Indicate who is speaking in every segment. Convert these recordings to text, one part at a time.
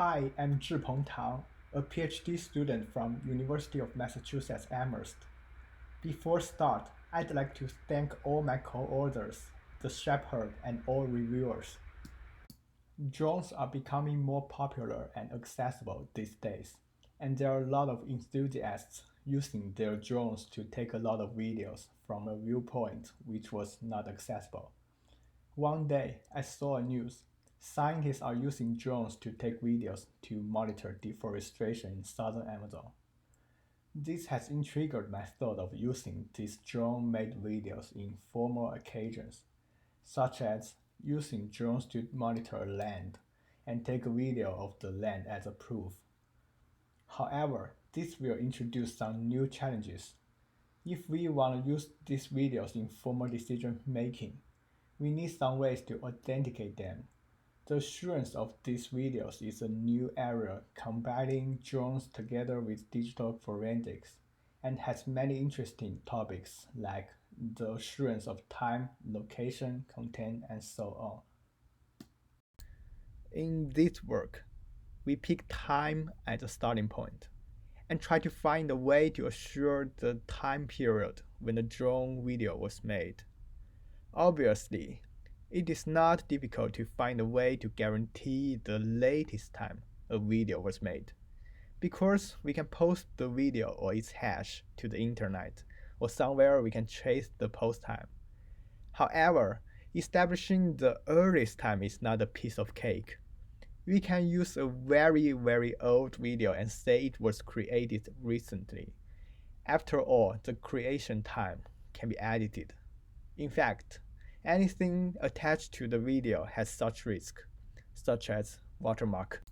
Speaker 1: Hi, I'm Zhipeng Tang, a PhD student from University of Massachusetts Amherst. Before start, I'd like to thank all my co-authors, the shepherd, and all reviewers. Drones are becoming more popular and accessible these days, and there are a lot of enthusiasts using their drones to take a lot of videos from a viewpoint which was not accessible. One day, I saw a news. Scientists are using drones to take videos to monitor deforestation in southern Amazon. This has intrigued my thought of using these drone-made videos in formal occasions, such as using drones to monitor land and take a video of the land as a proof. However, this will introduce some new challenges. If we want to use these videos in formal decision making, we need some ways to authenticate them. The assurance of these videos is a new area combining drones together with digital forensics and has many interesting topics like the assurance of time, location, content, and so on. In this work, we pick time as a starting point and try to find a way to assure the time period when the drone video was made. Obviously, it is not difficult to find a way to guarantee the latest time a video was made, because we can post the video or its hash to the internet, or somewhere we can trace the post time. However, establishing the earliest time is not a piece of cake. We can use a very old video and say it was created recently. After all, the creation time can be edited. In fact, anything attached to the video has such risk, such as watermark.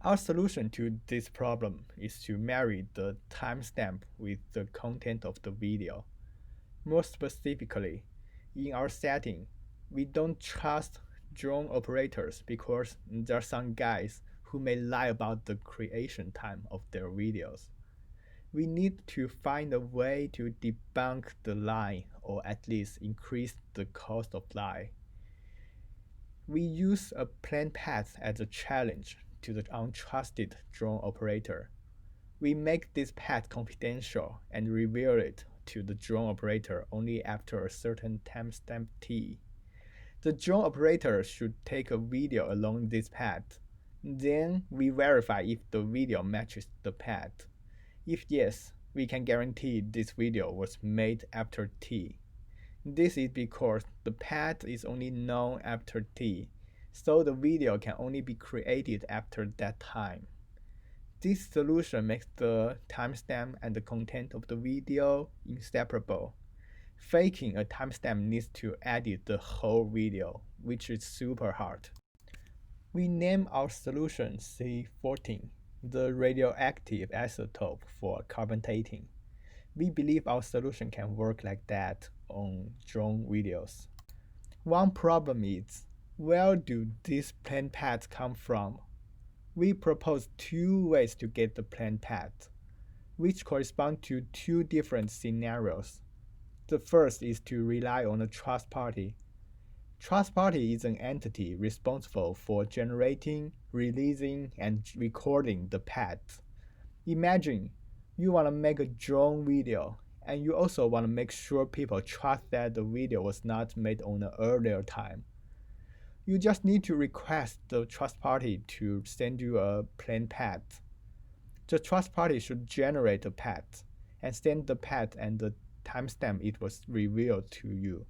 Speaker 1: Our solution to this problem is to marry the timestamp with the content of the video. More specifically, in our setting, we don't trust drone operators because there are some guys who may lie about the creation time of their videos. We need to find a way to debunk the lie or at least increase the cost of lie. We use a plain path as a challenge to the untrusted drone operator. We make this path confidential and reveal it to the drone operator only after a certain timestamp T. The drone operator should take a video along this path. Then we verify if the video matches the path. If yes, we can guarantee this video was made after T. This is because the path is only known after T, so the video can only be created after that time. This solution makes the timestamp and the content of the video inseparable. Faking a timestamp needs to edit the whole video, which is super hard. We name our solution C-14, the radioactive isotope for carbon dating. We believe our solution can work like that on drone videos. One problem is, where do these plain paths come from? We propose two ways to get the plain path, which correspond to two different scenarios. The first is to rely on a trust party. Trust party is an entity responsible for generating, releasing, and recording the path. Imagine you want to make a drone video, and you also want to make sure people trust that the video was not made on an earlier time. You just need to request the trust party to send you a plain path. The trust party should generate a path and send the path and the timestamp it was revealed to you,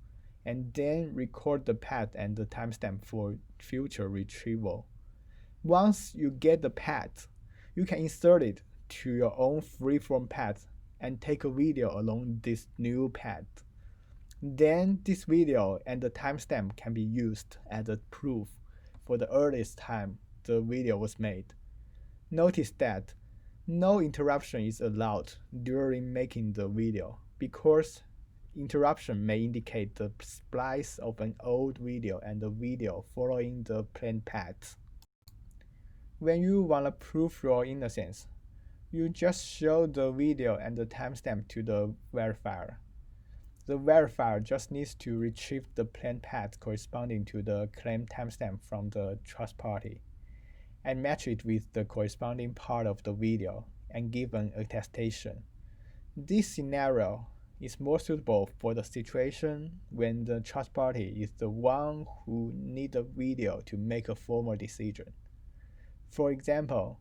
Speaker 1: and then record the path and the timestamp for future retrieval. Once you get the path, you can insert it to your own freeform path and take a video along this new path. Then this video and the timestamp can be used as a proof for the earliest time the video was made. Notice that no interruption is allowed during making the video because interruption may indicate the splice of an old video and the video following the plain path. When you want to prove your innocence, you just show the video and the timestamp to the verifier. The verifier just needs to retrieve the plain path corresponding to the claimed timestamp from the trust party. and match it with the corresponding part of the video and give an attestation. This scenario is more suitable for the situation when the trust party is the one who needs the video to make a formal decision. For example,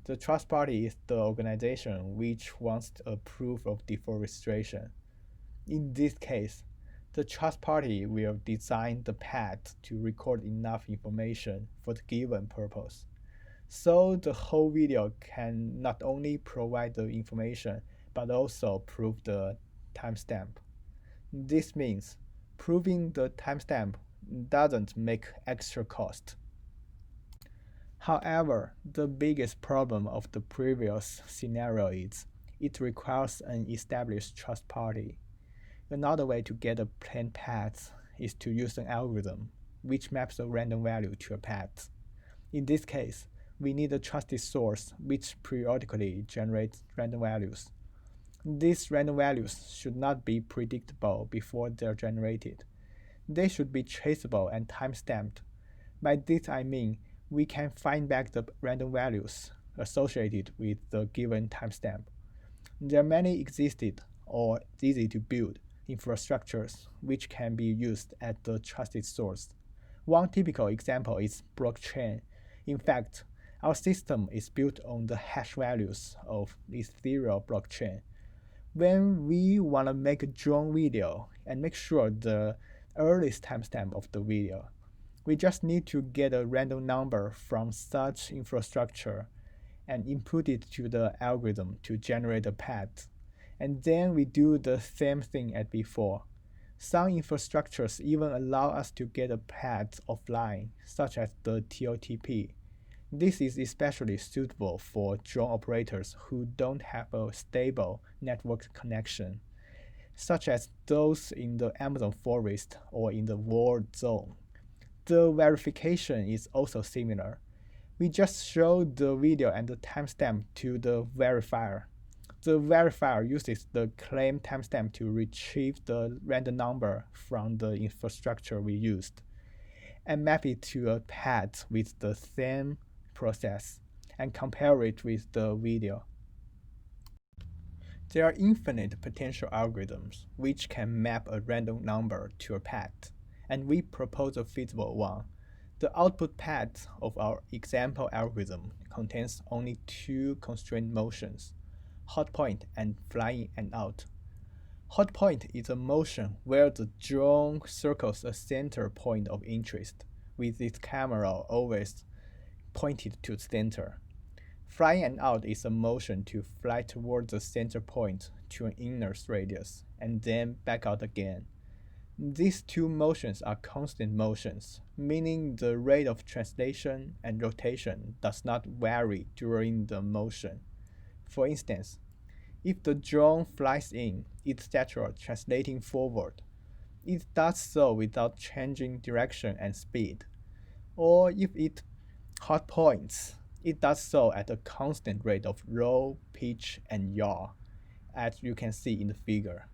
Speaker 1: the trust party is the organization which wants a proof of deforestation. In this case, the trust party will design the path to record enough information for the given purpose. So the whole video can not only provide the information but also prove the timestamp. This means proving the timestamp doesn't make extra cost. However, the biggest problem of the previous scenario is it requires an established trust party. Another way to get a plain path is to use an algorithm which maps a random value to a path. In this case, we need a trusted source which periodically generates random values. These random values should not be predictable before they're generated. They should be traceable and time-stamped. By this I mean we can find back the random values associated with the given timestamp. There are many existed or easy to build infrastructures which can be used as the trusted source. One typical example is blockchain. In fact, our system is built on the hash values of Ethereum blockchain. When we want to make a drone video and make sure the earliest timestamp of the video, we just need to get a random number from such infrastructure and input it to the algorithm to generate a path. And then we do the same thing as before. Some infrastructures even allow us to get a path offline, such as the TOTP. This is especially suitable for drone operators who don't have a stable network connection, such as those in the Amazon forest or in the war zone. The verification is also similar. We just show the video and the timestamp to the verifier. The verifier uses the claim timestamp to retrieve the random number from the infrastructure we used and map it to a path with the same process and compare it with the video. There are infinite potential algorithms which can map a random number to a path, and we propose a feasible one. The output path of our example algorithm contains only two constrained motions, hot point and flying and out. Hot point is a motion where the drone circles a center point of interest, with its camera always pointed to the center. Flying and out is a motion to fly toward the center point to an inner radius, and then back out again. These two motions are constant motions, meaning the rate of translation and rotation does not vary during the motion. For instance, if the drone flies in, etc., translating forward, it does so without changing direction and speed. Or if it hot points, it does so at a constant rate of roll, pitch, and yaw, as you can see in the figure.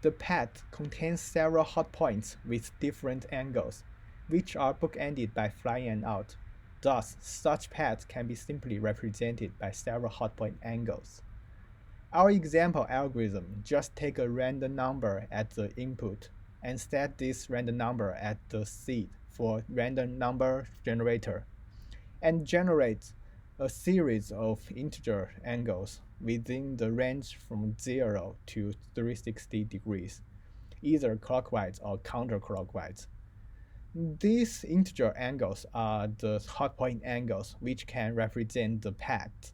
Speaker 1: The path contains several hot points with different angles, which are bookended by flying and out. Thus, such paths can be simply represented by several hot point angles. Our example algorithm just takes a random number as the input and set this random number as the seed for random number generator, and generates a series of integer angles within the range from 0 to 360 degrees, either clockwise or counterclockwise. These integer angles are the hot point angles which can represent the path.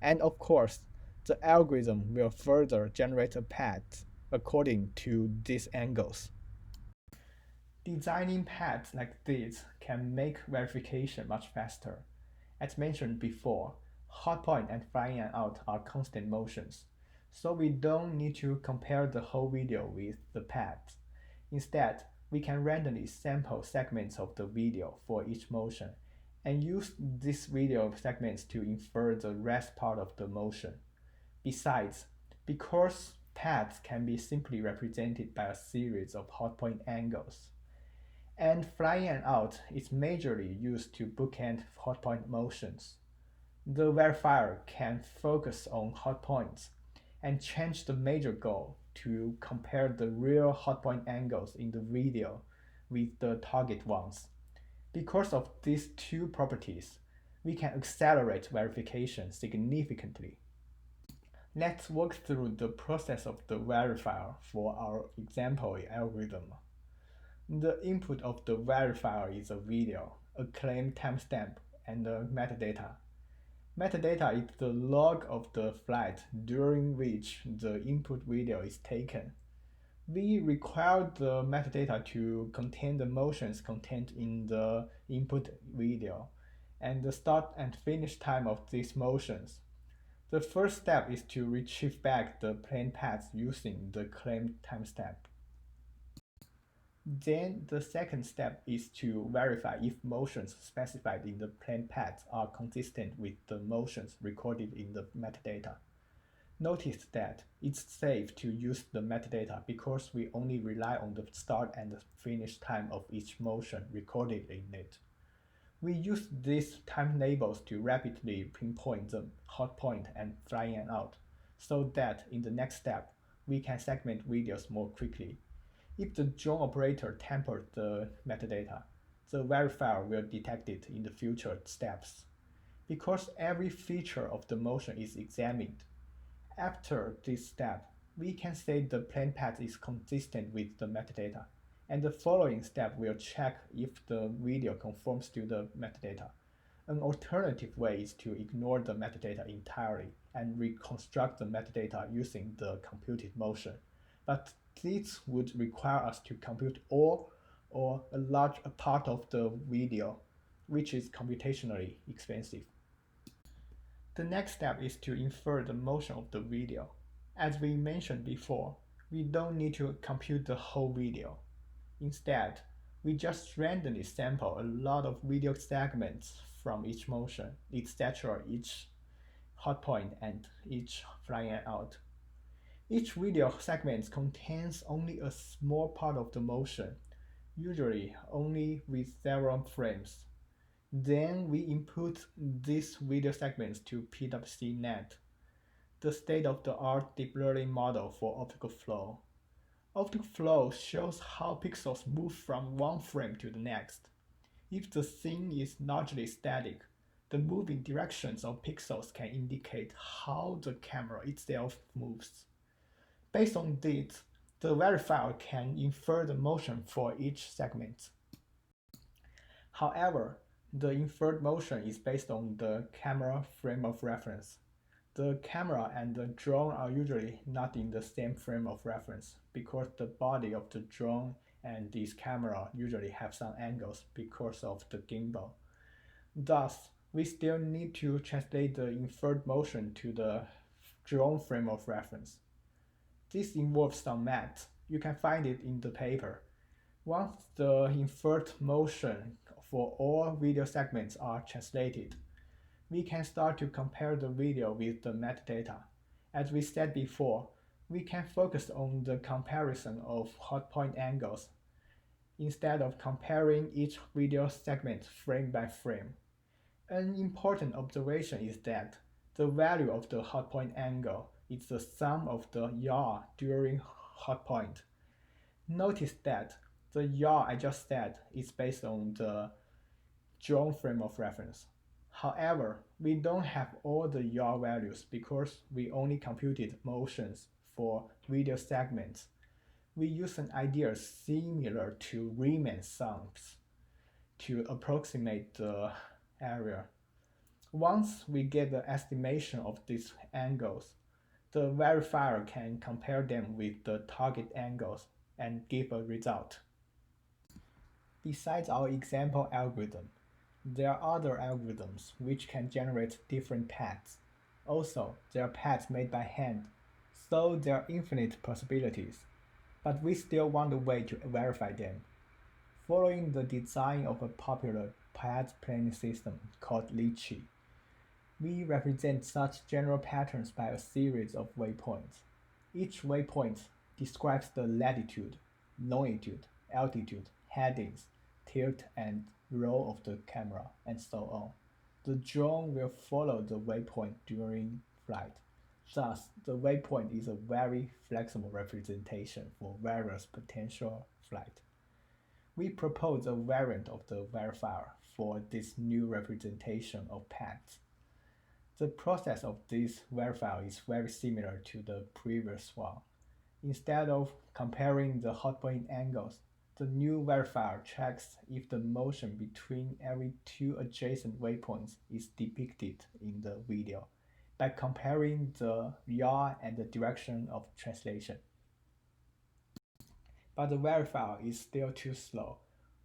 Speaker 1: And of course, the algorithm will further generate a path according to these angles. Designing paths like this can make verification much faster. As mentioned before, hot point and flying and out are constant motions, so we don't need to compare the whole video with the path. Instead, we can randomly sample segments of the video for each motion and use these video segments to infer the rest part of the motion. Besides, because paths can be simply represented by a series of hot point angles, and flying and out is majorly used to bookend hot point motions, The verifier can focus on hot points and change the major goal to compare the real hot point angles in the video with the target ones. Because of these two properties, we can accelerate verification significantly. Let's walk through the process of the verifier for our example algorithm. The input of the verifier is a video, a claim timestamp, and the metadata. Metadata is the log of the flight during which the input video is taken. We require the metadata to contain the motions contained in the input video and the start and finish time of these motions. The first step is to retrieve back the plane paths using the claimed timestamp. Then the second step is to verify if motions specified in the plane paths are consistent with the motions recorded in the metadata. Notice that it's safe to use the metadata because we only rely on the start and the finish time of each motion recorded in it. We use these time labels to rapidly pinpoint the hot point and fly in and out, so that in the next step, we can segment videos more quickly. If the drone operator tampered the metadata, the verifier will detect it in the future steps. Because every feature of the motion is examined, after this step, we can say the plane path is consistent with the metadata, and the following step will check if the video conforms to the metadata. An alternative way is to ignore the metadata entirely and reconstruct the metadata using the computed motion. But this would require us to compute all or a large part of the video, which is computationally expensive. The next step is to infer the motion of the video. As we mentioned before, we don't need to compute the whole video. Instead, we just randomly sample a lot of video segments from each motion, etc., each hot point, and each flying out. Each video segment contains only a small part of the motion, usually only with several frames. Then we input these video segments to PWCnet, the state-of-the-art deep learning model for optical flow. Optical flow shows how pixels move from one frame to the next. If the scene is largely static, the moving directions of pixels can indicate how the camera itself moves. Based on this, the verifier can infer the motion for each segment. However, the inferred motion is based on the camera frame of reference. The camera and the drone are usually not in the same frame of reference because the body of the drone and this camera usually have some angles because of the gimbal. Thus, we still need to translate the inferred motion to the drone frame of reference. This involves some math. You can find it in the paper. Once the inferred motion for all video segments are translated, we can start to compare the video with the metadata. As we said before, we can focus on the comparison of hot point angles instead of comparing each video segment frame by frame. An important observation is that the value of the hot point angle is the sum of the yaw during hot point. Notice that the yaw I just said is based on the drone frame of reference. However, we don't have all the yaw values because we only computed motions for video segments. We use an idea similar to Riemann sums to approximate the area. Once we get the estimation of these angles, the verifier can compare them with the target angles and give a result. Besides our example algorithm, there are other algorithms which can generate different paths. Also, there are paths made by hand, so there are infinite possibilities, but we still want a way to verify them. Following the design of a popular path planning system called Litchi, we represent such general patterns by a series of waypoints. Each waypoint describes the latitude, longitude, altitude, headings, tilt, and roll of the camera, and so on. The drone will follow the waypoint during flight. Thus, the waypoint is a very flexible representation for various potential flight. We propose a variant of the verifier for this new representation of paths. The process of this verifier is very similar to the previous one. Instead of comparing the hot point angles, the new verifier checks if the motion between every two adjacent waypoints is depicted in the video by comparing the yaw and the direction of translation. But the verifier is still too slow.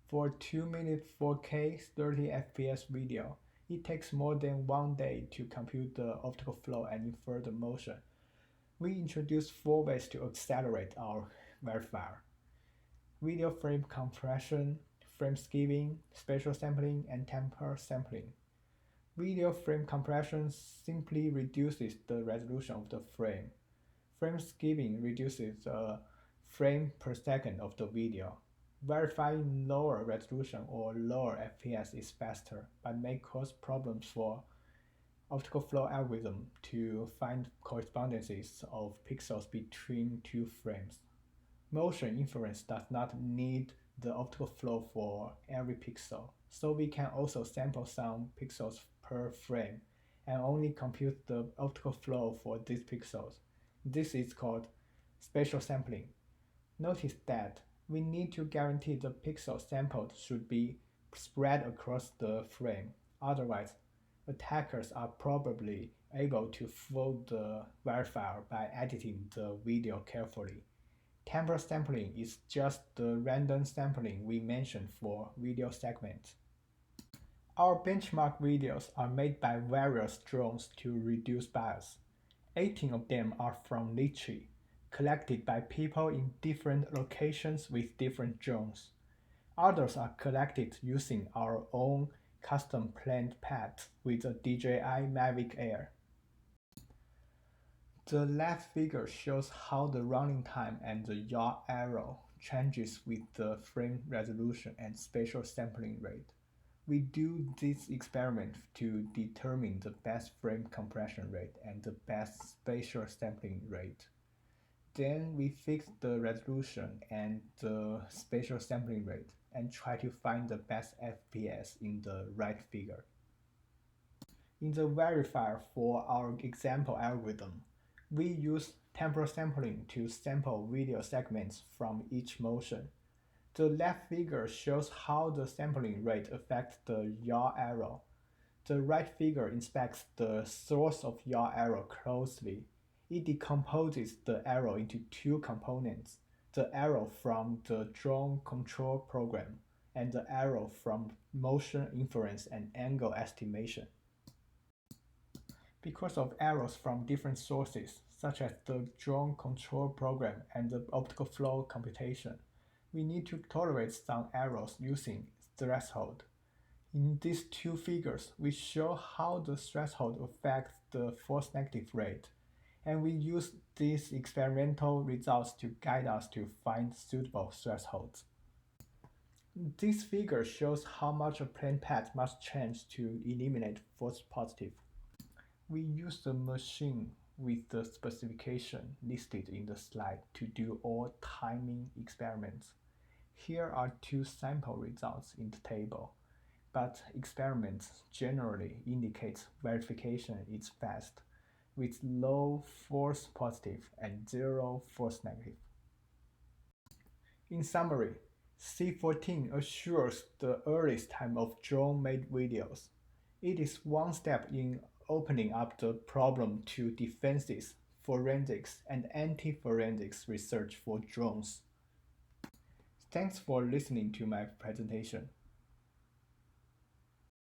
Speaker 1: For 2-minute 4K 30 FPS video, it takes more than 1 day to compute the optical flow and infer the motion. We introduced 4 ways to accelerate our verifier: video frame compression, frame skipping, spatial sampling, and temporal sampling. Video frame compression simply reduces the resolution of the frame. Frame skipping reduces the frame per second of the video. Verifying lower resolution or lower FPS is faster, but may cause problems for optical flow algorithm to find correspondences of pixels between two frames. Motion inference does not need the optical flow for every pixel, so we can also sample some pixels per frame and only compute the optical flow for these pixels. This is called spatial sampling. Notice that we need to guarantee the pixels sampled should be spread across the frame. Otherwise, attackers are probably able to fool the verifier by editing the video carefully. Temporal sampling is just the random sampling we mentioned for video segments. Our benchmark videos are made by various drones to reduce bias. 18 of them are from Litchi, collected by people in different locations with different drones. Others are collected using our own custom planned paths with a DJI Mavic Air. The left figure shows how the running time and the yaw arrow changes with the frame resolution and spatial sampling rate. We do this experiment to determine the best frame compression rate and the best spatial sampling rate. Then we fix the resolution and the spatial sampling rate and try to find the best FPS in the right figure. In the verifier for our example algorithm, we use temporal sampling to sample video segments from each motion. The left figure shows how the sampling rate affects the yaw arrow. The right figure inspects the source of yaw arrow closely. It decomposes the arrow into two components: the arrow from the drone control program and the arrow from motion inference and angle estimation. Because of errors from different sources, such as the drone control program and the optical flow computation, we need to tolerate some errors using threshold. In these two figures, we show how the threshold affects the false negative rate, and we use these experimental results to guide us to find suitable thresholds. This figure shows how much a plane path must change to eliminate false positive. We use the machine with the specification listed in the slide to do all timing experiments. Here are two sample results in the table, but experiments generally indicate verification is fast, with low false positive and zero false negative. In summary, C-14 assures the earliest time of drone-made videos. It is one step in opening up the problem to defenses, forensics, and anti-forensics research for drones. Thanks for listening to my presentation.